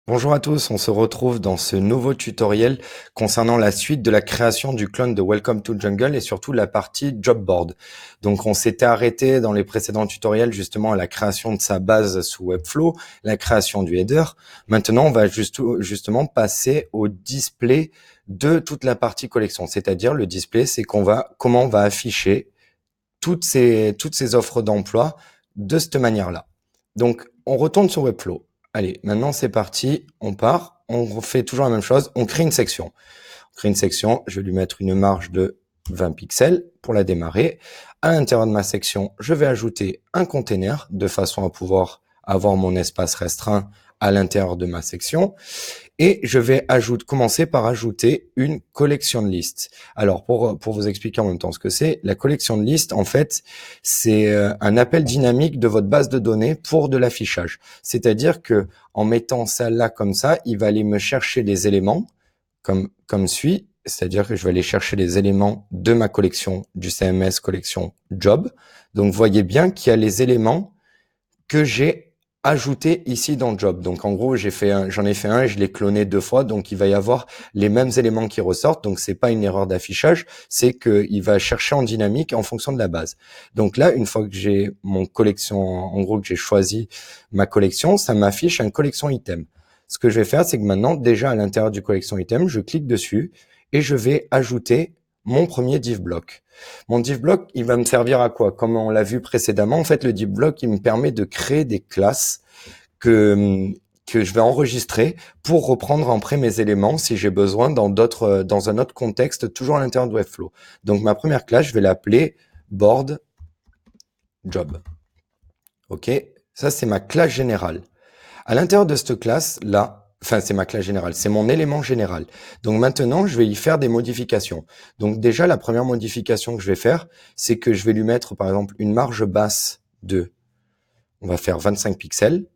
Bonjour à tous, on se retrouve dans ce nouveau tutoriel concernant la suite de la création du clone de Welcome to Jungle et surtout la partie job board. Donc on s'était arrêté dans les précédents tutoriels justement à la création de sa base sous Webflow, la création du header. Maintenant on va justement passer au display de toute la partie collection, c'est-à-dire le display, c'est comment on va afficher toutes ces offres d'emploi de cette manière-là. Donc on retourne sur Webflow. Allez, maintenant c'est parti, on part, on fait toujours la même chose, on crée une section. On crée une section, je vais lui mettre une marge de 20 pixels pour la démarrer. À l'intérieur de ma section, je vais ajouter un container de façon à pouvoir avoir mon espace restreint à l'intérieur de ma section. Et je vais commencer par ajouter une collection de listes. Alors, pour vous expliquer en même temps ce que c'est, la collection de listes, en fait, c'est un appel dynamique de votre base de données pour de l'affichage. C'est-à-dire que en mettant ça là comme ça, il va aller me chercher les éléments comme suit. C'est-à-dire que je vais aller chercher les éléments de ma collection du CMS collection job. Donc, vous voyez bien qu'il y a les éléments que j'ai ajouté ici dans le job. Donc en gros, j'en ai fait un et je l'ai cloné 2 fois. Donc il va y avoir les mêmes éléments qui ressortent. Donc c'est pas une erreur d'affichage, c'est qu'il va chercher en dynamique en fonction de la base. Donc là, une fois que j'ai mon collection, en gros que j'ai choisi ma collection, ça m'affiche un collection item. Ce que je vais faire, c'est que maintenant, déjà à l'intérieur du collection item, je clique dessus et je vais ajouter mon premier div block. Mon div block, il va me servir à quoi? Comme on l'a vu précédemment, en fait, le div block, il me permet de créer des classes que je vais enregistrer pour reprendre après mes éléments si j'ai besoin dans un autre contexte, toujours à l'intérieur de Webflow. Donc, ma première classe, je vais l'appeler board job. OK? Ça, c'est ma classe générale. À l'intérieur de cette classe-là, enfin, c'est ma classe générale, c'est mon élément général. Donc maintenant, je vais y faire des modifications. Donc déjà, la première modification que je vais faire, c'est que je vais lui mettre, par exemple, une marge basse de, on va faire 25 pixels.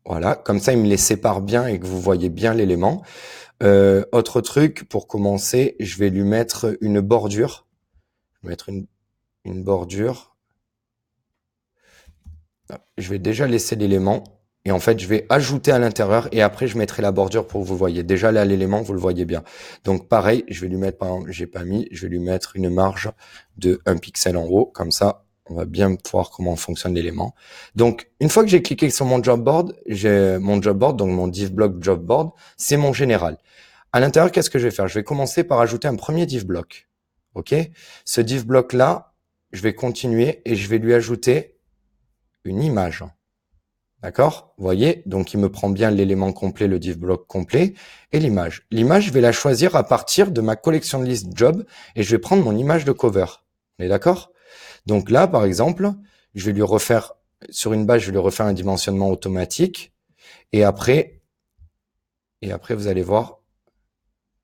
Voilà, comme ça, il me les sépare bien et que vous voyez bien l'élément. Autre truc, pour commencer, je vais lui mettre une bordure. Je vais mettre une bordure. Je vais déjà laisser l'élément. Et en fait, je vais ajouter à l'intérieur et après, je mettrai la bordure pour que vous voyez. Déjà, là, l'élément, vous le voyez bien. Donc, pareil, je vais lui mettre, par exemple, j'ai pas mis, je vais lui mettre une marge de 1 pixel en haut. Comme ça, on va bien voir comment fonctionne l'élément. Donc, une fois que j'ai cliqué sur mon job board, j'ai mon job board, donc mon div block job board, c'est mon général. À l'intérieur, qu'est-ce que je vais faire? Je vais commencer par ajouter un premier div block. OK? Ce div block-là, je vais continuer et je vais lui ajouter une image. D'accord? Vous voyez? Donc, il me prend bien l'élément complet, le div block complet et l'image. L'image, je vais la choisir à partir de ma collection de liste job et je vais prendre mon image de cover. On est d'accord? Donc là, par exemple, je vais lui refaire, sur une base, je vais lui refaire un dimensionnement automatique et après, vous allez voir,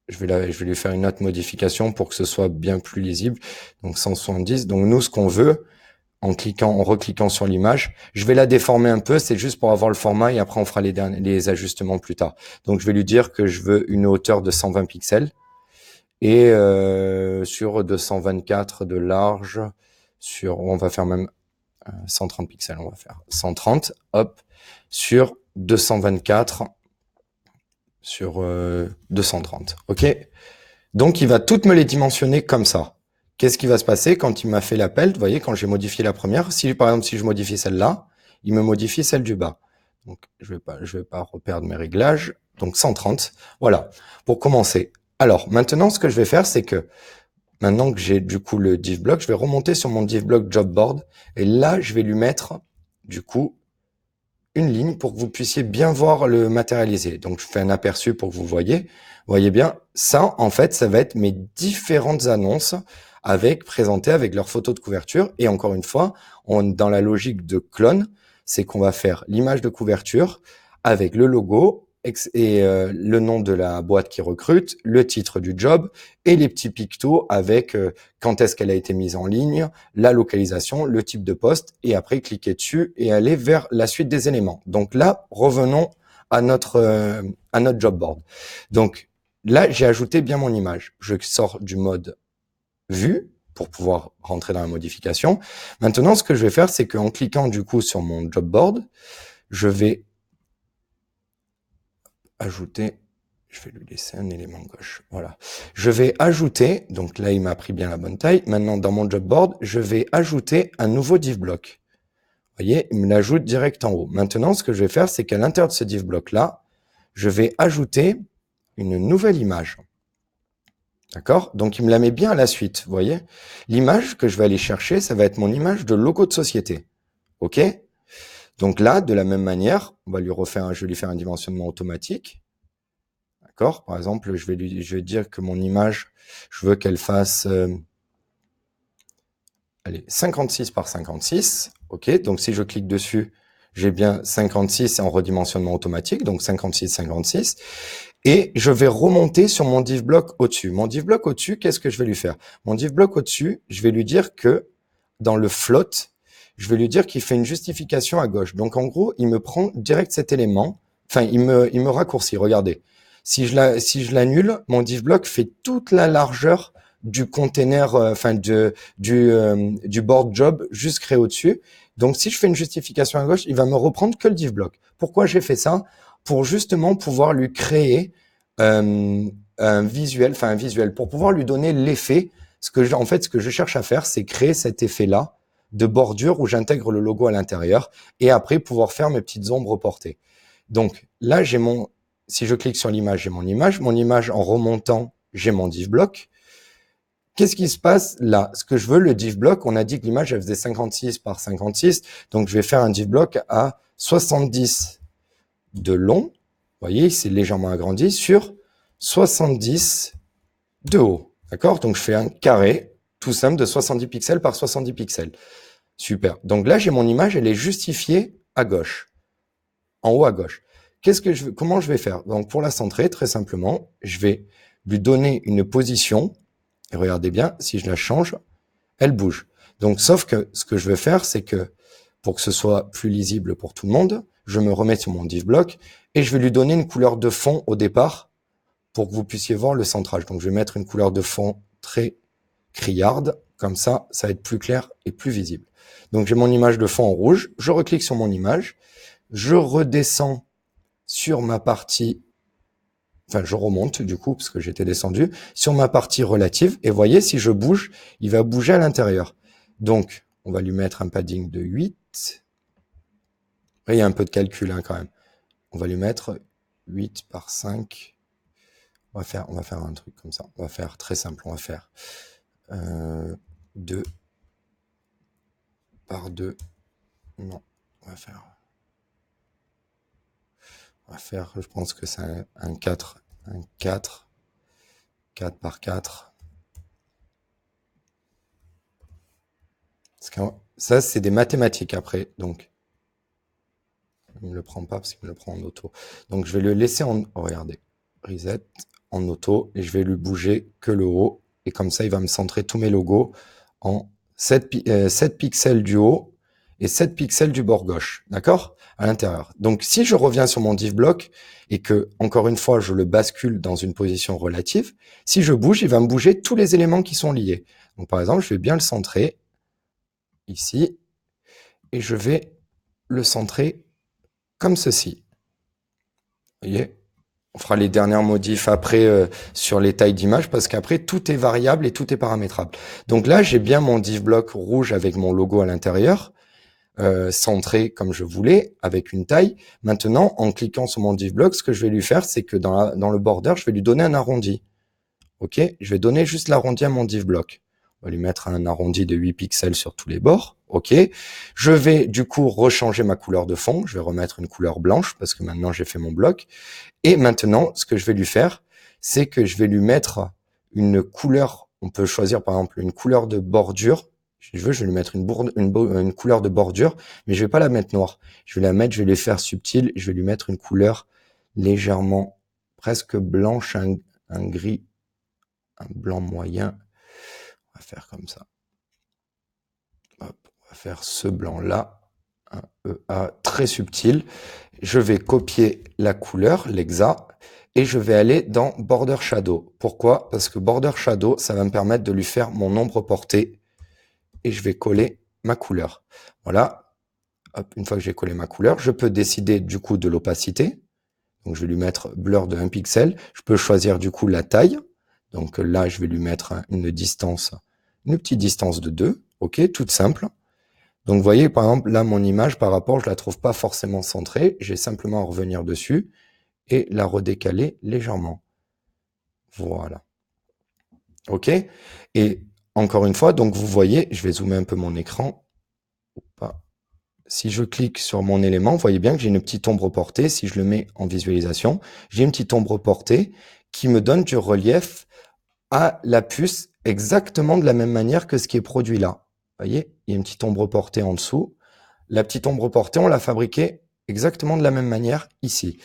je vais lui faire une autre modification pour que ce soit bien plus lisible. Donc 170. Donc nous, ce qu'on veut, en recliquant sur l'image. Je vais la déformer un peu, c'est juste pour avoir le format et après on fera les ajustements plus tard. Donc je vais lui dire que je veux une hauteur de 120 pixels et sur 224 de large, on va faire même 130 pixels, on va faire 130, hop, sur 224 sur 230, ok? Donc il va toutes me les dimensionner comme ça. Qu'est-ce qui va se passer quand il m'a fait l'appel? Vous voyez, quand j'ai modifié la première, si par exemple si je modifie celle-là, il me modifie celle du bas. Donc je vais pas reperdre mes réglages. Donc 130. Voilà. Pour commencer. Alors maintenant, ce que je vais faire, c'est que maintenant que j'ai du coup le div block, je vais remonter sur mon div block job board et là, je vais lui mettre du coup une ligne pour que vous puissiez bien voir le matérialiser. Donc je fais un aperçu pour que vous voyez. Vous voyez bien, ça en fait, ça va être mes différentes annonces présentées avec leurs photos de couverture. Et encore une fois, dans la logique de clone, c'est qu'on va faire l'image de couverture avec le logo et le nom de la boîte qui recrute, le titre du job et les petits pictos avec quand est-ce qu'elle a été mise en ligne, la localisation, le type de poste et après cliquer dessus et aller vers la suite des éléments. Donc là, revenons à notre job board. Donc là, j'ai ajouté bien mon image. Je sors du mode vue pour pouvoir rentrer dans la modification. Maintenant, ce que je vais faire, c'est qu'en cliquant du coup sur mon job board, je vais ajouter, je vais lui laisser un élément gauche. Voilà. Je vais ajouter, donc là, il m'a pris bien la bonne taille. Maintenant, dans mon job board, je vais ajouter un nouveau div block. Vous voyez, il me l'ajoute direct en haut. Maintenant, ce que je vais faire, c'est qu'à l'intérieur de ce div block-là, je vais ajouter une nouvelle image. D'accord? Donc, il me la met bien à la suite, vous voyez? L'image que je vais aller chercher, ça va être mon image de logo de société. OK? Donc là, de la même manière, je vais lui faire un dimensionnement automatique. D'accord? Par exemple, je vais dire que mon image, je veux qu'elle fasse, allez, 56 par 56. OK? Donc, si je clique dessus, j'ai bien 56 en redimensionnement automatique, donc 56, 56. Et je vais remonter sur mon div block au-dessus. Mon div block au-dessus, qu'est-ce que je vais lui faire? Mon div block au-dessus, je vais lui dire que dans le float, je vais lui dire qu'il fait une justification à gauche. Donc en gros, il me prend direct cet élément, enfin il me raccourcit. Regardez, si je l'annule, mon div block fait toute la largeur du container, du board job juste créé au-dessus. Donc si je fais une justification à gauche, il va me reprendre que le div block. Pourquoi j'ai fait ça? Pour justement pouvoir lui créer un visuel, pour pouvoir lui donner l'effet. Ce que je cherche à faire, c'est créer cet effet-là de bordure où j'intègre le logo à l'intérieur et après pouvoir faire mes petites ombres portées. Donc là, si je clique sur l'image, j'ai mon image en remontant, j'ai mon div block. Qu'est-ce qui se passe là? Ce que je veux, le div block, on a dit que l'image, elle faisait 56 par 56, donc je vais faire un div block à 70 de long, vous voyez, c'est légèrement agrandi, sur 70 de haut. D'accord? Donc, je fais un carré tout simple de 70 pixels par 70 pixels. Super. Donc là, j'ai mon image, elle est justifiée à gauche, en haut à gauche. Comment je vais faire? Donc, pour la centrer, très simplement, je vais lui donner une position. Et regardez bien, si je la change, elle bouge. Donc, sauf que ce que je veux faire, c'est que pour que ce soit plus lisible pour tout le monde, je me remets sur mon div block et je vais lui donner une couleur de fond au départ pour que vous puissiez voir le centrage. Donc, je vais mettre une couleur de fond très criarde. Comme ça, ça va être plus clair et plus visible. Donc, j'ai mon image de fond en rouge. Je reclique sur mon image. Je redescends sur ma partie, enfin, je remonte du coup, parce que j'étais descendu, sur ma partie relative. Et voyez, si je bouge, il va bouger à l'intérieur. Donc, on va lui mettre un padding de 8. Il y a un peu de calcul quand même. On va lui mettre 8 par 5. On va faire un truc comme ça. On va faire très simple. On va faire 2 par 2. Non, on va faire, je pense que c'est un 4. Un 4. 4 par 4. Ça, c'est des mathématiques après. Donc, il ne me le prend pas parce qu'il me le prend en auto. Donc, je vais le laisser regardez. Reset en auto. Et je vais lui bouger que le haut. Et comme ça, il va me centrer tous mes logos en 7 pixels du haut et 7 pixels du bord gauche. D'accord? À l'intérieur. Donc, si je reviens sur mon div block et que, encore une fois, je le bascule dans une position relative, si je bouge, il va me bouger tous les éléments qui sont liés. Donc, par exemple, je vais bien le centrer ici et je vais le centrer comme ceci. Vous voyez? On fera les dernières modifs après sur les tailles d'image parce qu'après tout est variable et tout est paramétrable. Donc là, j'ai bien mon div block rouge avec mon logo à l'intérieur, centré comme je voulais, avec une taille. Maintenant, en cliquant sur mon div block, ce que je vais lui faire, c'est que dans le border, je vais lui donner un arrondi. OK? Je vais donner juste l'arrondi à mon div block. On va lui mettre un arrondi de 8 pixels sur tous les bords. OK. Je vais du coup rechanger ma couleur de fond. Je vais remettre une couleur blanche parce que maintenant j'ai fait mon bloc. Et maintenant, ce que je vais lui faire, c'est que je vais lui mettre une couleur. On peut choisir par exemple une couleur de bordure. Si je veux, je vais lui mettre une couleur de bordure, mais je vais pas la mettre noire. Je vais lui faire subtil. Je vais lui mettre une couleur légèrement presque blanche, un gris, un blanc moyen. On va faire comme ça. Hop, on va faire ce blanc-là, un EA très subtil. Je vais copier la couleur, l'hexa, et je vais aller dans Border Shadow. Pourquoi? Parce que Border Shadow, ça va me permettre de lui faire mon ombre portée, et je vais coller ma couleur. Voilà. Hop, une fois que j'ai collé ma couleur, je peux décider du coup de l'opacité. Donc, je vais lui mettre blur de 1 pixel. Je peux choisir du coup la taille. Donc là, je vais lui mettre une distance, une petite distance de 2. OK, toute simple. Donc, vous voyez, par exemple, là, mon image par rapport, je la trouve pas forcément centrée. J'ai simplement à revenir dessus et la redécaler légèrement. Voilà. OK. Et encore une fois, donc vous voyez, je vais zoomer un peu mon écran. Si je clique sur mon élément, vous voyez bien que j'ai une petite ombre portée. Si je le mets en visualisation, j'ai une petite ombre portée qui me donne du relief à la puce exactement de la même manière que ce qui est produit là. Vous voyez, il y a une petite ombre portée en dessous. La petite ombre portée, on l'a fabriquée exactement de la même manière ici.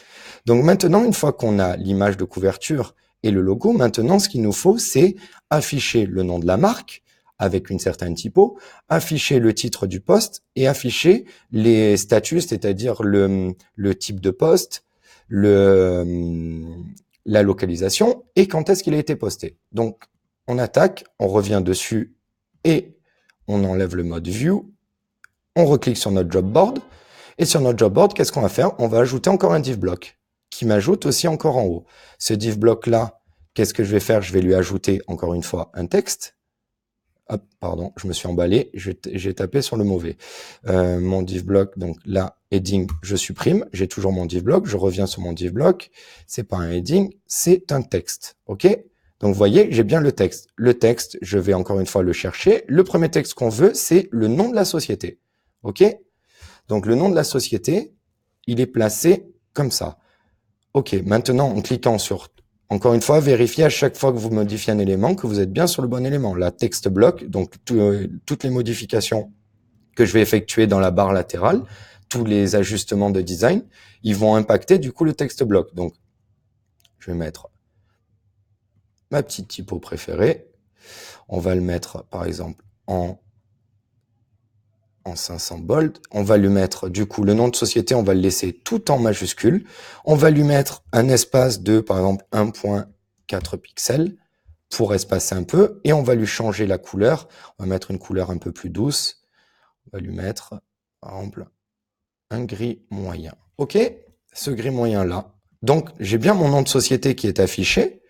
Donc maintenant, une fois qu'on a l'image de couverture et le logo, maintenant, ce qu'il nous faut, c'est afficher le nom de la marque avec une certaine typo, afficher le titre du poste et afficher les statuts, c'est-à-dire le type de poste, la localisation et quand est-ce qu'il a été posté. Donc, on attaque, on revient dessus et on enlève le mode view, on reclique sur notre job board et sur notre job board, qu'est-ce qu'on va faire? On va ajouter encore un div block qui m'ajoute aussi encore en haut. Ce div block là, qu'est-ce que je vais faire? Je vais lui ajouter encore une fois un texte. Hop, pardon, je me suis emballé, j'ai tapé sur le mauvais. Mon div block, donc là, heading, je supprime, j'ai toujours mon div block, je reviens sur mon div block, c'est pas un heading, c'est un texte, ok? Donc vous voyez, j'ai bien le texte. Le texte, je vais encore une fois le chercher. Le premier texte qu'on veut, c'est le nom de la société, ok? Donc le nom de la société, il est placé comme ça. Ok, maintenant en cliquant sur, encore une fois, vérifiez à chaque fois que vous modifiez un élément que vous êtes bien sur le bon élément. La text block, donc toutes les modifications que je vais effectuer dans la barre latérale, tous les ajustements de design, ils vont impacter du coup le text block. Donc je vais mettre ma petite typo préférée. On va le mettre par exemple en 500 bold. On va lui mettre, du coup, le nom de société, on va le laisser tout en majuscule. On va lui mettre un espace de, par exemple, 1.4 pixels pour espacer un peu. Et on va lui changer la couleur. On va mettre une couleur un peu plus douce. On va lui mettre, par exemple, un gris moyen. OK? Ce gris moyen-là. Donc, j'ai bien mon nom de société qui est affiché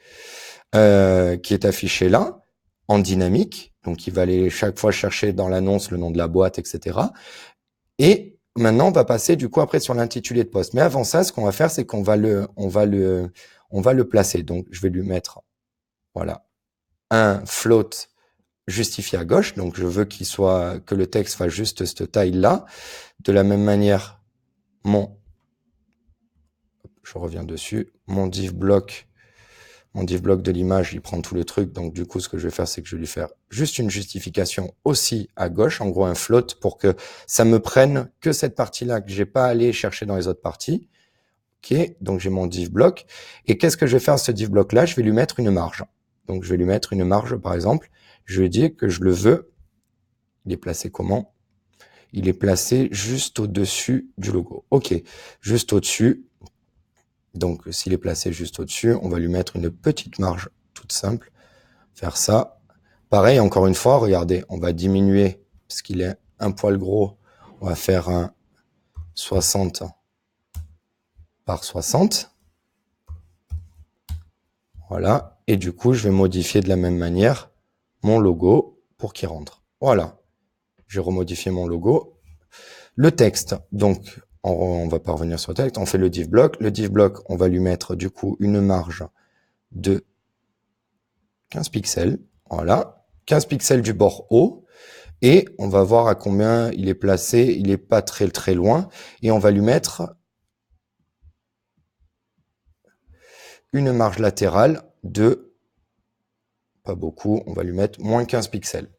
là, en dynamique. Donc, il va aller chaque fois chercher dans l'annonce le nom de la boîte, etc. Et maintenant, on va passer du coup après sur l'intitulé de poste. Mais avant ça, ce qu'on va faire, c'est qu'on va le placer. Donc, je vais lui mettre, voilà, un float justifié à gauche. Donc, je veux que le texte fasse juste cette taille-là. De la même manière, je reviens dessus, mon div block de l'image, il prend tout le truc. Donc, du coup, ce que je vais faire, c'est que je vais lui faire juste une justification aussi à gauche, en gros un float, pour que ça me prenne que cette partie-là, que j'ai pas à aller chercher dans les autres parties. OK, donc j'ai mon div block. Et qu'est-ce que je vais faire à ce div block-là? Je vais lui mettre une marge. Donc, je vais lui mettre une marge, par exemple. Je vais dire que je le veux. Il est placé comment? Il est placé juste au-dessus du logo. OK, juste au-dessus. Donc, s'il est placé juste au-dessus, on va lui mettre une petite marge toute simple. Faire ça. Pareil, encore une fois, regardez, on va diminuer, parce qu'il est un poil gros, on va faire un 60 par 60. Voilà. Et du coup, je vais modifier de la même manière mon logo pour qu'il rentre. Voilà. J'ai remodifié mon logo. Le texte, donc, on va pas revenir sur le texte, on fait le div block. Le div block, on va lui mettre du coup une marge de 15 pixels. Voilà. 15 pixels du bord haut. Et on va voir à combien il est placé. Il est pas très très loin. Et on va lui mettre une marge latérale de, pas beaucoup, on va lui mettre moins 15 pixels.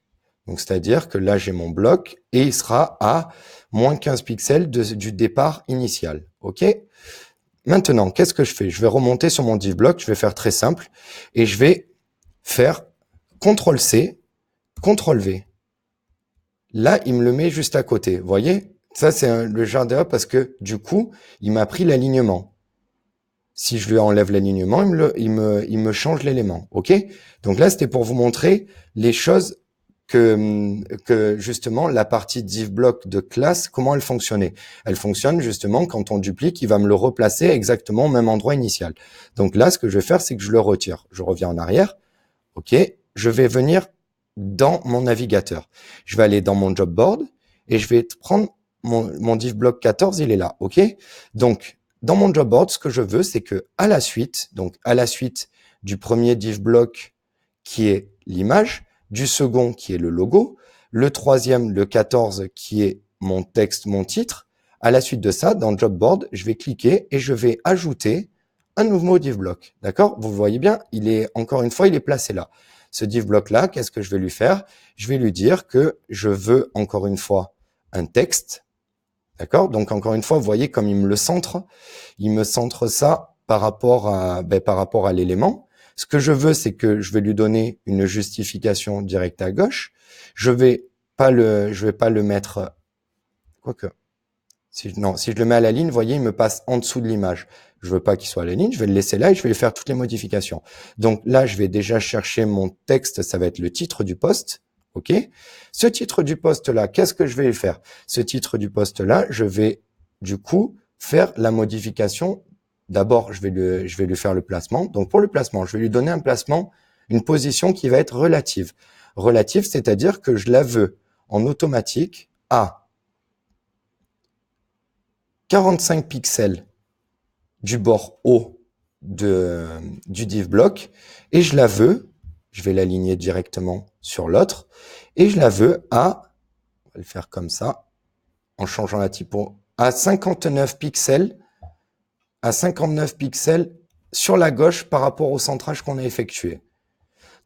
Donc, c'est-à-dire que là, j'ai mon bloc et il sera à moins 15 pixels du départ initial. OK? Maintenant, qu'est-ce que je fais? Je vais remonter sur mon div block. Je vais faire très simple et je vais faire CTRL-C, CTRL-V. Là, il me le met juste à côté. Vous voyez? Ça, c'est le genre d'erreur parce que du coup, il m'a pris l'alignement. Si je lui enlève l'alignement, il me change l'élément. OK? Donc là, c'était pour vous montrer les choses que justement la partie div block de classe, comment elle fonctionnait. Elle fonctionne justement quand on duplique, il va me le replacer exactement au même endroit initial. Donc là, ce que je vais faire, c'est que je le retire. Je reviens en arrière. OK, je vais venir dans mon navigateur. Je vais aller dans mon job board et je vais prendre mon div block 14, il est là. OK, donc dans mon job board, ce que je veux, c'est que à la suite du premier div block qui est l'image, du second qui est le logo, le troisième, le 14 qui est mon texte, mon titre. À la suite de ça, dans Job Board, je vais cliquer et je vais ajouter un nouveau div block. D'accord? Vous voyez bien, il est, encore une fois, il est placé là. Ce div block là, qu'est-ce que je vais lui faire? Je vais lui dire que je veux, encore une fois, un texte. D'accord? Donc, encore une fois, vous voyez comme il me le centre. Il me centre ça par rapport à l'élément. Ce que je veux, c'est que je vais lui donner une justification directe à gauche. Je vais pas le mettre, quoique, si je le mets à la ligne, vous voyez, il me passe en dessous de l'image. Je veux pas qu'il soit à la ligne, je vais le laisser là et je vais lui faire toutes les modifications. Donc là, je vais déjà chercher mon texte, ça va être le titre du poste. OK? Ce titre du poste là, qu'est-ce que je vais lui faire? Ce titre du poste là, je vais, du coup, faire la modification. D'abord, je vais lui faire le placement. Donc, pour le placement, je vais lui donner un placement, une position qui va être relative. Relative, c'est-à-dire que je la veux en automatique à 45 pixels du bord haut du div block et je la veux, je vais l'aligner directement sur l'autre et je la veux on va le faire comme ça, en changeant la typo, à 59 pixels sur la gauche par rapport au centrage qu'on a effectué.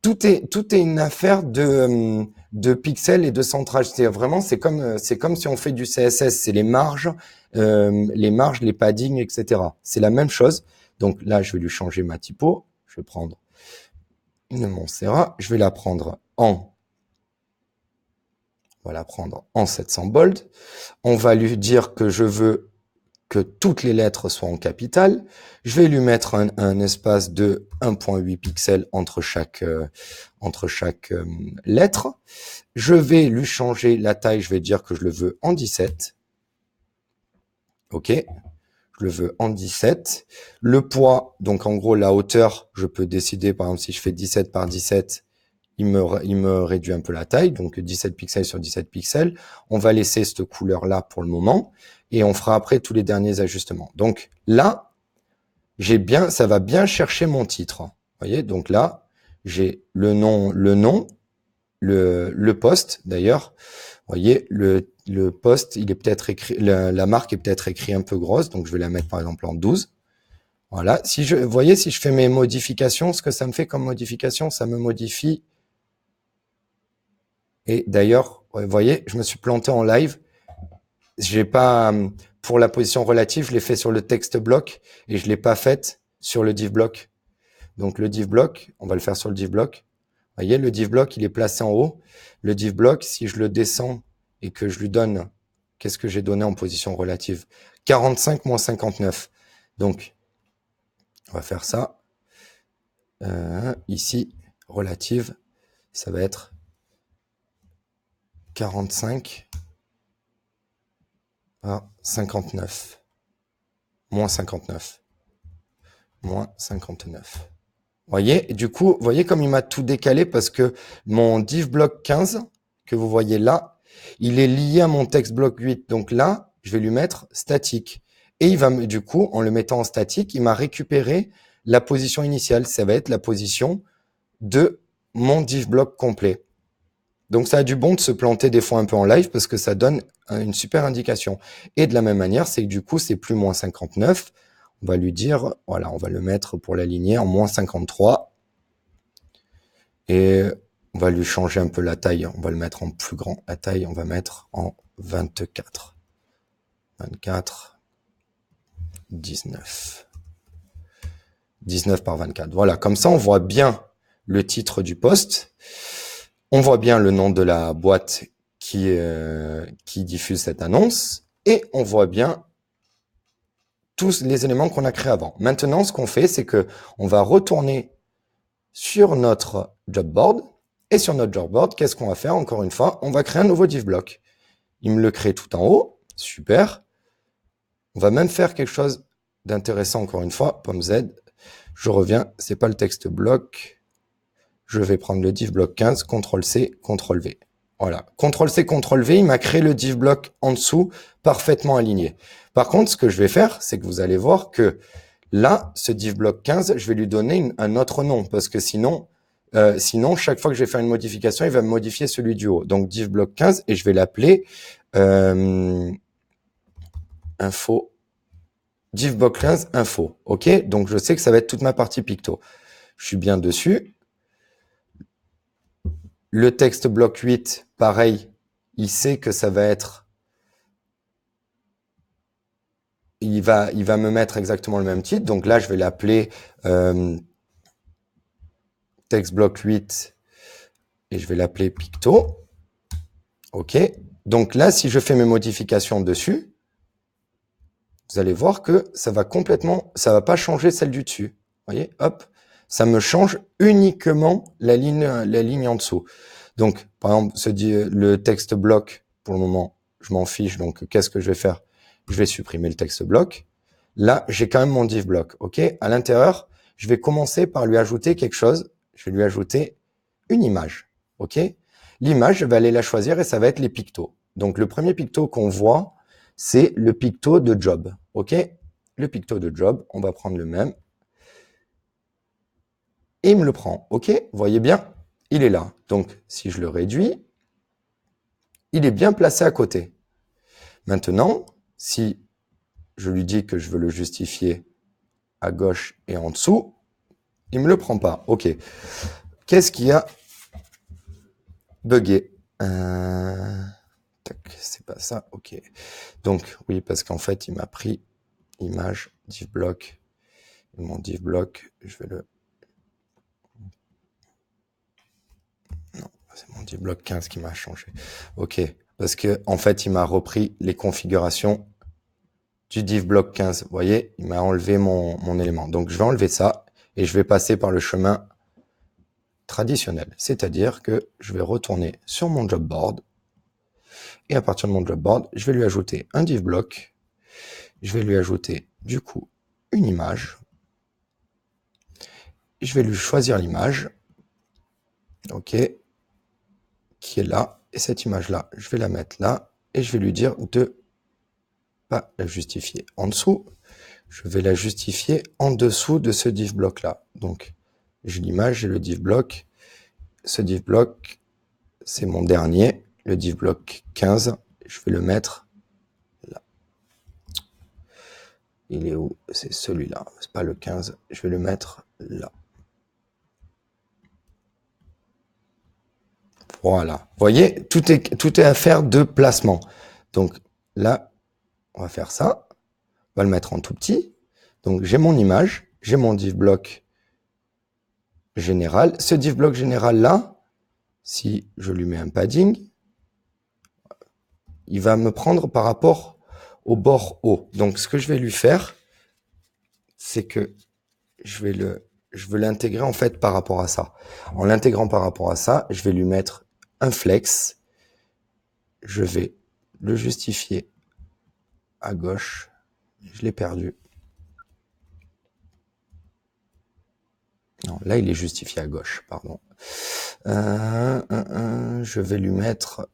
Tout est une affaire de pixels et de centrage. C'est comme si on fait du CSS. C'est les marges, les paddings, etc. C'est la même chose. Donc là, je vais lui changer ma typo. Je vais prendre une Montserrat. Je vais la prendre on va la prendre en 700 bold. On va lui dire que je veux que toutes les lettres soient en capitale. Je vais lui mettre un espace de 1.8 pixels entre chaque lettre. Je vais lui changer la taille, je vais dire que je le veux en 17. OK, je le veux en 17. Le poids, donc en gros la hauteur, je peux décider, par exemple si je fais 17 par 17, il me réduit un peu la taille, donc 17 pixels sur 17 pixels. On va laisser cette couleur-là pour le moment, et on fera après tous les derniers ajustements. Donc là, ça va bien chercher mon titre. Vous voyez, donc là, j'ai le nom, le poste d'ailleurs. Vous voyez, le poste, il est peut-être écrit, la marque est peut-être écrite un peu grosse, donc je vais la mettre par exemple en 12. Voilà. Vous voyez, si je fais mes modifications, ce que ça me fait comme modification, ça me modifie. Et d'ailleurs, vous voyez, je me suis planté en live. J'ai pas, pour la position relative, je l'ai fait sur le text block et je l'ai pas faite sur le div block. Donc le div block, on va le faire sur le div block. Vous voyez, le div block, il est placé en haut. Le div block, si je le descends et que je lui donne, qu'est-ce que j'ai donné en position relative? 45 moins 59. Donc, on va faire ça. Ici, relative, ça va être 45 à 59. Moins 59. Moins 59. Voyez, du coup, vous voyez comme il m'a tout décalé parce que mon div block 15, que vous voyez là, il est lié à mon text block 8. Donc là, je vais lui mettre statique. Et il va, du coup, en le mettant en statique, il m'a récupéré la position initiale. Ça va être la position de mon div block complet. Donc ça a du bon de se planter des fois un peu en live parce que ça donne une super indication. Et de la même manière, c'est que du coup, c'est plus moins 59. On va lui dire, voilà, on va le mettre pour l'aligner en moins 53. Et on va lui changer un peu la taille. On va le mettre en plus grand. La taille, on va mettre en 24. 24, 19. 19 par 24. Voilà, comme ça, on voit bien le titre du poste. On voit bien le nom de la boîte qui diffuse cette annonce. Et on voit bien tous les éléments qu'on a créés avant. Maintenant, ce qu'on fait, c'est que on va retourner sur notre job board Et sur notre job board, qu'est-ce qu'on va faire? Encore une fois, on va créer un nouveau div block. Il me le crée tout en haut. Super. On va même faire quelque chose d'intéressant encore une fois. Pomme Z. Je reviens. C'est pas le texte bloc. Je vais prendre le div block 15. CTRL-C, CTRL-V. Voilà. CTRL-C, CTRL-V. Il m'a créé le div block en dessous parfaitement aligné. Par contre, ce que je vais faire, c'est que vous allez voir que là, ce div block 15, je vais lui donner un autre nom parce que sinon, chaque fois que je vais faire une modification, il va me modifier celui du haut. Donc, div block 15 et je vais l'appeler info, div block 15 info. OK? Donc, je sais que ça va être toute ma partie picto. Je suis bien dessus. Le texte bloc 8, pareil, il sait que ça va être... Il va me mettre exactement le même titre. Donc là, je vais l'appeler texte bloc 8 et je vais l'appeler picto. OK. Donc là, si je fais mes modifications dessus, vous allez voir que ça va pas changer celle du dessus. Vous voyez, hop, ça me change uniquement la ligne en dessous. Donc, par exemple, le texte bloc, pour le moment, je m'en fiche. Donc, qu'est-ce que je vais faire? Je vais supprimer le texte bloc. Là, j'ai quand même mon div block. OK. À l'intérieur, je vais commencer par lui ajouter quelque chose. Je vais lui ajouter une image. OK. L'image, je vais aller la choisir et ça va être les pictos. Donc, le premier picto qu'on voit, c'est le picto de job. OK? Le picto de job, on va prendre le même. Et il me le prend. OK? Vous voyez bien? Il est là. Donc, si je le réduis, il est bien placé à côté. Maintenant, si je lui dis que je veux le justifier à gauche et en dessous, il me le prend pas. OK. Qu'est-ce qui a bugué? C'est pas ça. OK. Donc, oui, parce qu'en fait, il m'a pris image, div block. Et mon div block, je vais le... Non, c'est mon div block 15 qui m'a changé. OK. Parce que, en fait, il m'a repris les configurations du div block 15. Vous voyez, il m'a enlevé mon élément. Donc, je vais enlever ça et je vais passer par le chemin traditionnel. C'est-à-dire que je vais retourner sur mon job board. Et à partir de mon job board, je vais lui ajouter un div block. Je vais lui ajouter, du coup, une image. Je vais lui choisir l'image. OK. Qui est là. Et cette image-là, je vais la mettre là. Et je vais lui dire de pas la justifier en dessous. Je vais la justifier en dessous de ce div block-là. Donc, j'ai l'image, j'ai le div block. Ce div block, c'est mon dernier. Le div block 15, je vais le mettre là. Il est où? C'est celui-là. C'est pas le 15. Je vais le mettre là. Voilà. Vous voyez, tout est affaire de placement. Donc là, on va faire ça. On va le mettre en tout petit. Donc j'ai mon image, j'ai mon div block général. Ce div block général là, si je lui mets un padding, il va me prendre par rapport au bord haut. Donc ce que je vais lui faire, c'est que je veux l'intégrer en fait par rapport à ça. En l'intégrant par rapport à ça, je vais lui mettre un flex. Je vais le justifier à gauche. Je l'ai perdu. Non, là, il est justifié à gauche, pardon. Je vais lui mettre...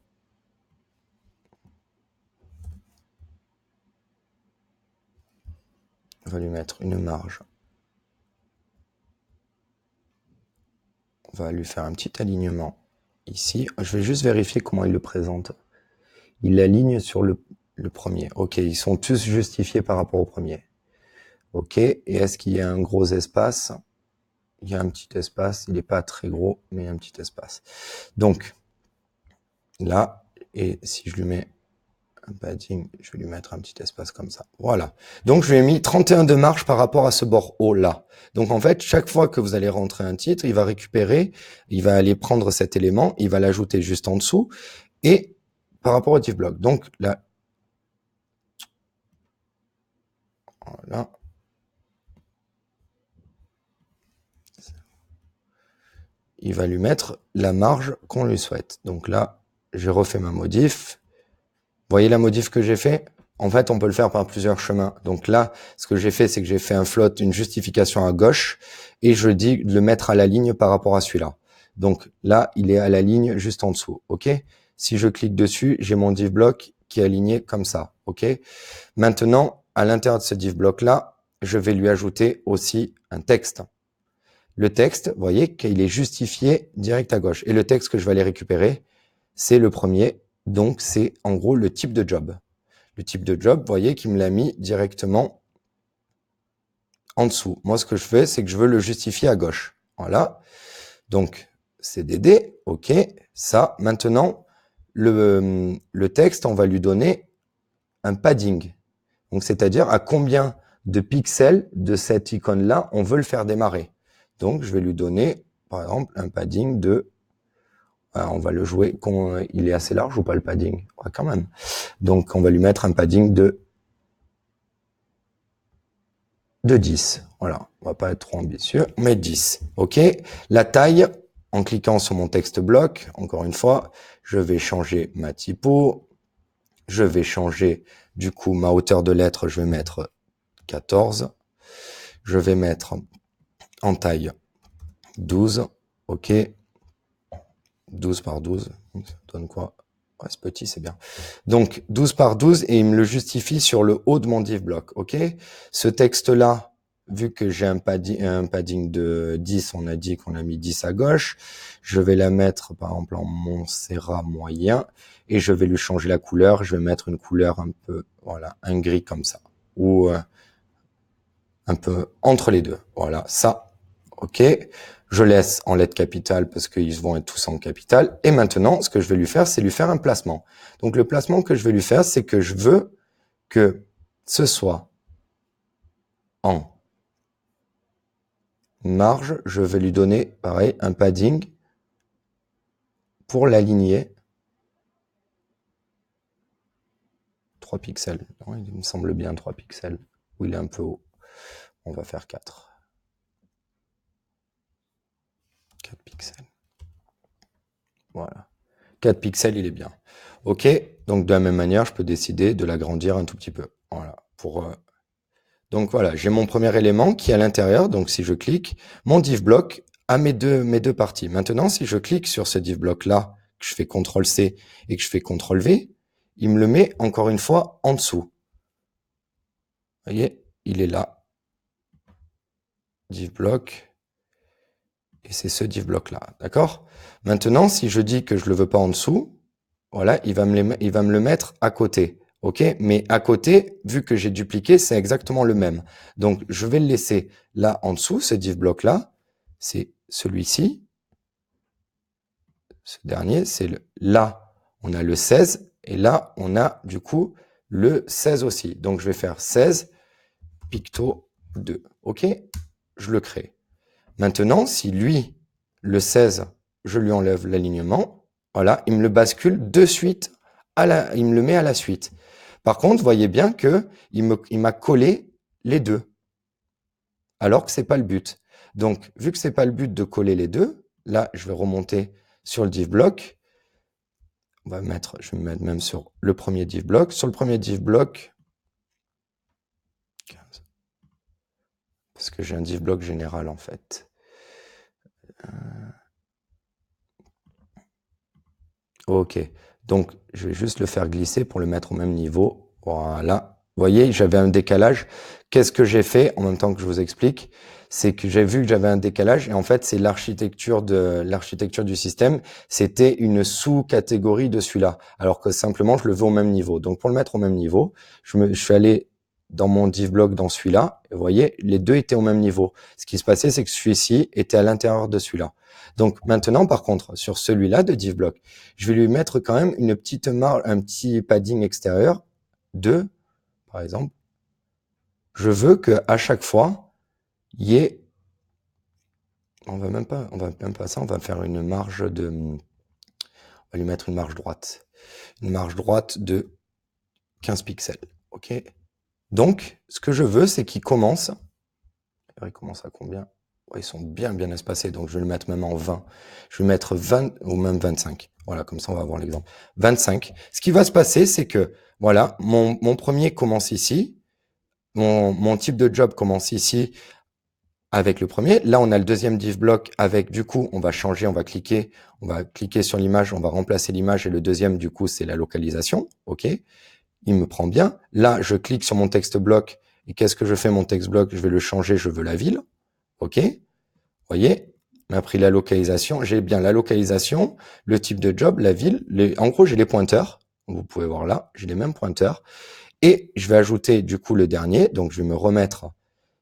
On va lui mettre une marge. On va lui faire un petit alignement ici. Je vais juste vérifier comment il le présente. Il l'aligne sur le premier. OK, ils sont tous justifiés par rapport au premier. OK, et est-ce qu'il y a un gros espace? Il y a un petit espace. Il n'est pas très gros, mais il y a un petit espace. Donc, là, et si je lui mets un padding, je vais lui mettre un petit espace comme ça. Voilà. Donc, je lui ai mis 31 de marge par rapport à ce bord haut-là. Donc, en fait, chaque fois que vous allez rentrer un titre, il va récupérer, il va aller prendre cet élément, il va l'ajouter juste en dessous, et par rapport au div block. Donc, là, voilà. il va lui mettre la marge qu'on lui souhaite. Donc là, j'ai refait ma modif. Vous voyez la modif que j'ai fait? En fait, on peut le faire par plusieurs chemins. Donc là, ce que j'ai fait, c'est que j'ai fait un float, une justification à gauche, et je dis de le mettre à la ligne par rapport à celui-là. Donc là, il est à la ligne juste en dessous, ok? Si je clique dessus, j'ai mon div block qui est aligné comme ça, ok? Maintenant, à l'intérieur de ce div block-là, je vais lui ajouter aussi un texte. Le texte, vous voyez qu'il est justifié direct à gauche. Et le texte que je vais aller récupérer, c'est le premier. Donc, c'est en gros le type de job. Le type de job, vous voyez qu'il me l'a mis directement en dessous. Moi, ce que je fais, c'est que je veux le justifier à gauche. Voilà. Donc, CDD, OK. Ça, maintenant, le texte, on va lui donner un padding. Donc, c'est-à-dire à combien de pixels de cette icône-là, on veut le faire démarrer. Donc, je vais lui donner, par exemple, un padding de... on va le jouer, il est assez large ou pas le padding? Ouais, quand même. Donc, on va lui mettre un padding de 10. Voilà, on va pas être trop ambitieux. On met 10. OK. La taille, en cliquant sur mon texte bloc, encore une fois, je vais changer ma typo. Je vais changer, du coup, ma hauteur de lettres, je vais mettre 14. Je vais mettre en taille 12. OK. 12 par 12. Ça donne quoi? Ouais, c'est petit, c'est bien. Donc, 12 par 12, et il me le justifie sur le haut de mon div block. OK. Ce texte-là, vu que j'ai un padding de 10, on a dit qu'on a mis 10 à gauche, je vais la mettre, par exemple, en Montserrat moyen, et je vais lui changer la couleur. Je vais mettre une couleur un peu, voilà, un gris comme ça, ou un peu entre les deux. Voilà, ça, OK. Je laisse en lettres capitales parce qu'ils vont être tous en capitale. Et maintenant, ce que je vais lui faire, c'est lui faire un placement. Donc, le placement que je vais lui faire, c'est que je veux que ce soit en marge. Je vais lui donner, pareil, un padding pour l'aligner. 3 pixels. Non, il me semble bien 3 pixels. Ou il est un peu haut. On va faire 4. 4 pixels. Voilà. 4 pixels, il est bien. OK. Donc, de la même manière, je peux décider de l'agrandir un tout petit peu. Voilà. Donc, voilà. J'ai mon premier élément qui est à l'intérieur. Donc, si je clique, mon div block a mes deux parties. Maintenant, si je clique sur ce div block-là, que je fais CTRL-C et que je fais CTRL-V, il me le met encore une fois en dessous. Vous voyez, il est là. Div block. Et c'est ce div block-là. D'accord? Maintenant, si je dis que je le veux pas en dessous, voilà, il va me le mettre à côté. OK? Mais à côté, vu que j'ai dupliqué, c'est exactement le même. Donc, je vais le laisser là en dessous, ce div block-là. C'est celui-ci. Ce dernier, c'est là, on a le 16. Et là, on a du coup le 16 aussi. Donc, je vais faire 16 picto 2. OK? Je le crée. Maintenant, si lui, le 16, je lui enlève l'alignement, voilà, il me le bascule de suite, il me le met à la suite. Par contre, vous voyez bien que il m'a collé les deux, alors que c'est pas le but. Donc, vu que c'est pas le but de coller les deux, là, je vais remonter sur le div block. Je vais me mettre même sur le premier div block. Sur le premier div block, 15. Parce que j'ai un div block général, en fait. OK. Donc, je vais juste le faire glisser pour le mettre au même niveau. Voilà. Vous voyez, j'avais un décalage. Qu'est-ce que j'ai fait en même temps que je vous explique? C'est que j'ai vu que j'avais un décalage et en fait, c'est l'architecture du système. C'était une sous-catégorie de celui-là. Alors que simplement, je le veux au même niveau. Donc, pour le mettre au même niveau, je suis allé dans mon div block dans celui-là. Et vous voyez, les deux étaient au même niveau. Ce qui se passait, c'est que celui-ci était à l'intérieur de celui-là. Donc, maintenant, par contre, sur celui-là de div block, je vais lui mettre quand même une petite marge, un petit padding extérieur de, par exemple, je veux que à chaque fois, il y ait, on va même pas ça, on va faire une marge on va lui mettre une marge droite de 15 pixels, ok? Donc, ce que je veux, c'est qu'il commence, il commence à combien? Ouais, ils sont bien espacés, donc je vais le mettre même en 20. Je vais mettre 20 ou même 25. Voilà, comme ça on va voir l'exemple. 25. Ce qui va se passer, c'est que, voilà, mon premier commence ici, mon type de job commence ici avec le premier. Là, on a le deuxième div block avec, du coup, on va changer, on va cliquer sur l'image, on va remplacer l'image et le deuxième, du coup, c'est la localisation. OK. Il me prend bien. Là, je clique sur mon texte bloc et qu'est-ce que je fais mon texte bloc? Je vais le changer, je veux la ville. OK. Voyez, il m'a pris la localisation. J'ai bien la localisation, le type de job, la ville. En gros, j'ai les pointeurs. Vous pouvez voir là, j'ai les mêmes pointeurs. Et je vais ajouter du coup le dernier. Donc, je vais me remettre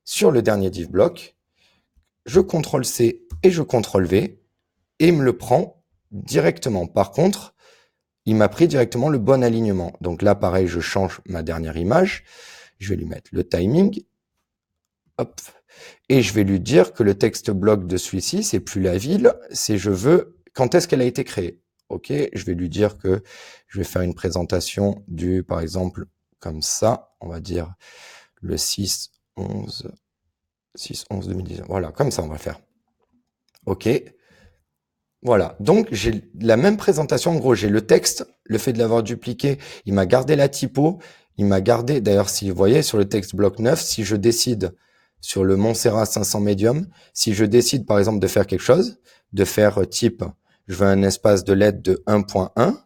sur le dernier div block. Je CTRL-C et je CTRL-V et il me le prend directement. Par contre, il m'a pris directement le bon alignement. Donc là, pareil, je change ma dernière image. Je vais lui mettre le timing. Hop. Et je vais lui dire que le texte bloc de celui-ci, c'est plus la ville, c'est je veux quand est-ce qu'elle a été créée. OK, je vais lui dire que je vais faire une présentation du, par exemple, comme ça, on va dire le 6/11/2019. Voilà, comme ça, on va faire. OK. Voilà. Donc, j'ai la même présentation. En gros, j'ai le texte, le fait de l'avoir dupliqué, il m'a gardé la typo, il m'a gardé, d'ailleurs, si vous voyez, sur le texte bloc 9, si je décide sur le Montserrat 500 Medium, si je décide, par exemple, de faire quelque chose, de faire type, je veux un espace de lettres de 1.1,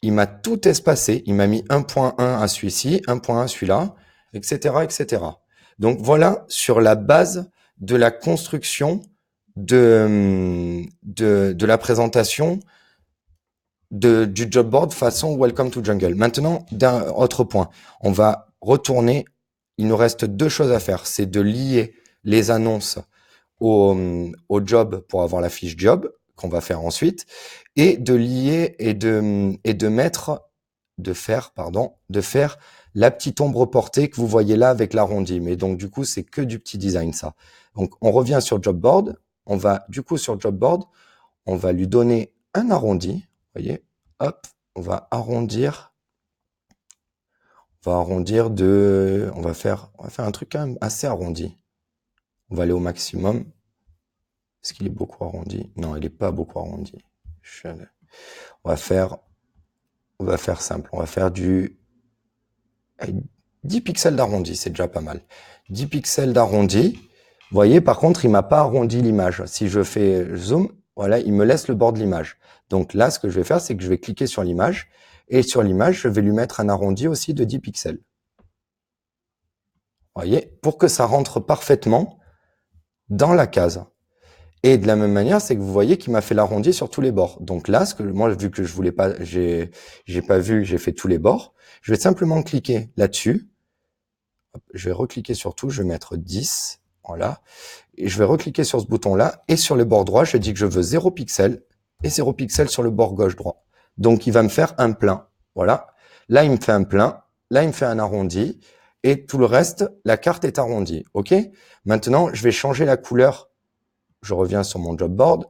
il m'a tout espacé, il m'a mis 1.1 à celui-ci, 1.1 à celui-là, etc., etc. Donc, voilà, sur la base de la construction de la présentation du job board façon Welcome to Jungle. Maintenant, d'un autre point, on va retourner. Il nous reste deux choses à faire. C'est de lier les annonces au job pour avoir la fiche job qu'on va faire ensuite et de lier et de faire la petite ombre portée que vous voyez là avec l'arrondi. Mais donc, du coup, c'est que du petit design, ça. Donc, on revient sur job board. On va, du coup, sur job board, on va lui donner un arrondi. Vous voyez, hop, on va arrondir. On va faire un truc quand même assez arrondi. On va aller au maximum. Est-ce qu'il est beaucoup arrondi? Non, il n'est pas beaucoup arrondi. On va faire simple. On va faire du 10 pixels d'arrondi, c'est déjà pas mal. 10 pixels d'arrondi. Vous voyez, par contre, il m'a pas arrondi l'image. Si je fais zoom, voilà, il me laisse le bord de l'image. Donc là, ce que je vais faire, c'est que je vais cliquer sur l'image. Et sur l'image, je vais lui mettre un arrondi aussi de 10 pixels. Vous voyez, pour que ça rentre parfaitement dans la case. Et de la même manière, c'est que vous voyez qu'il m'a fait l'arrondi sur tous les bords. Donc là, moi, vu que je voulais pas, j'ai pas vu, j'ai fait tous les bords. Je vais simplement cliquer là-dessus. Je vais recliquer sur tout, je vais mettre 10. Voilà. Et je vais recliquer sur ce bouton-là. Et sur le bord droit, je dis que je veux 0 pixel et 0 pixel sur le bord gauche droit. Donc, il va me faire un plein. Voilà. Là, il me fait un plein. Là, il me fait un arrondi. Et tout le reste, la carte est arrondie. OK? Maintenant, je vais changer la couleur. Je reviens sur mon job board.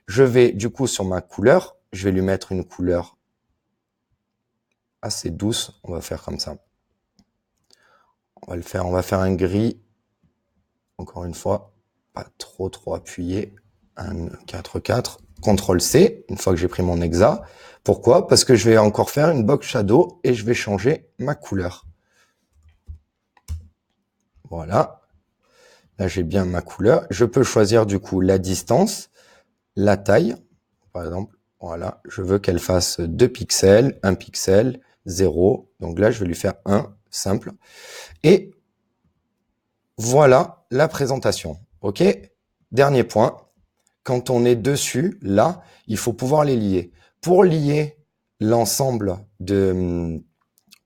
Je vais, du coup, sur ma couleur, je vais lui mettre une couleur assez douce. On va faire comme ça. On va faire un gris. Encore une fois, pas trop appuyé. Un 4-4. CTRL-C, une fois que j'ai pris mon hexa. Pourquoi? Parce que je vais encore faire une box shadow et je vais changer ma couleur. Voilà. Là, j'ai bien ma couleur. Je peux choisir du coup la distance, la taille. Par exemple, voilà, je veux qu'elle fasse 2 pixels, 1 pixel, 0. Donc là, je vais lui faire 1, simple. Et voilà la présentation. OK? Dernier point. Quand on est dessus, là, il faut pouvoir les lier. Pour lier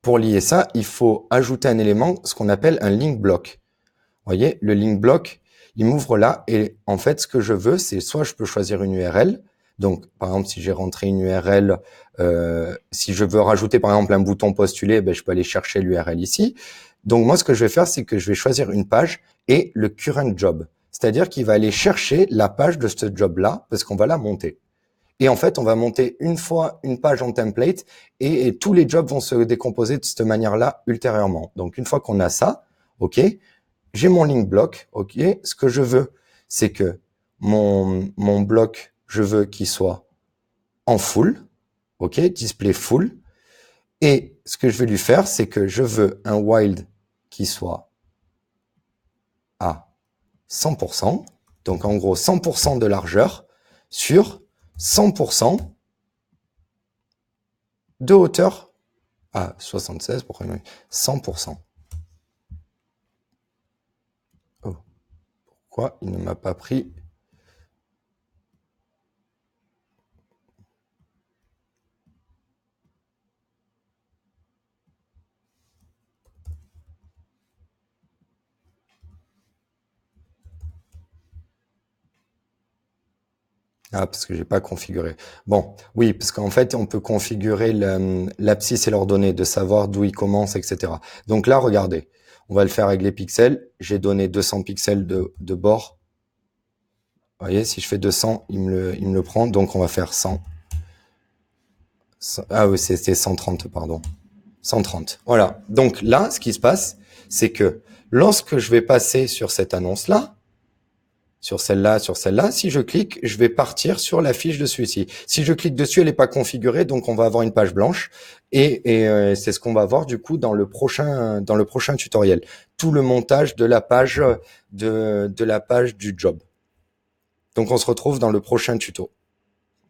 pour lier ça, il faut ajouter un élément, ce qu'on appelle un link block. Vous voyez, le link block, il m'ouvre là et en fait, ce que je veux, c'est soit je peux choisir une URL. Donc, par exemple, si j'ai rentré une URL, si je veux rajouter par exemple un bouton postuler, ben, je peux aller chercher l'URL ici. Donc, moi, ce que je vais faire, c'est que je vais choisir une page et le current job. C'est-à-dire qu'il va aller chercher la page de ce job-là parce qu'on va la monter. Et en fait, on va monter une fois une page en template et tous les jobs vont se décomposer de cette manière-là ultérieurement. Donc, une fois qu'on a ça, OK, j'ai mon link bloc, ok. Ce que je veux, c'est que mon bloc, je veux qu'il soit en full, ok, display full. Et ce que je vais lui faire, c'est que je veux un wild qui soit à 100%. Donc en gros 100% de largeur sur 100% de hauteur. Ah, 76, pourquoi 100%. Oh, pourquoi il ne m'a pas pris? Ah, parce que j'ai pas configuré. Bon, oui, parce qu'en fait, on peut configurer l'abscisse et l'ordonnée, de savoir d'où il commence, etc. Donc là, regardez, on va le faire avec les pixels. J'ai donné 200 pixels de bord. Vous voyez, si je fais 200, il me le prend. Donc on va faire 100. Ah oui, c'était 130, pardon. 130. Voilà. Donc là, ce qui se passe, c'est que lorsque je vais passer sur cette annonce-là, sur celle-là, si je clique, je vais partir sur la fiche de celui-ci. Si je clique dessus, elle n'est pas configurée, donc on va avoir une page blanche. Et c'est ce qu'on va voir du coup dans le prochain tutoriel. Tout le montage de la page de la page du job. Donc on se retrouve dans le prochain tuto.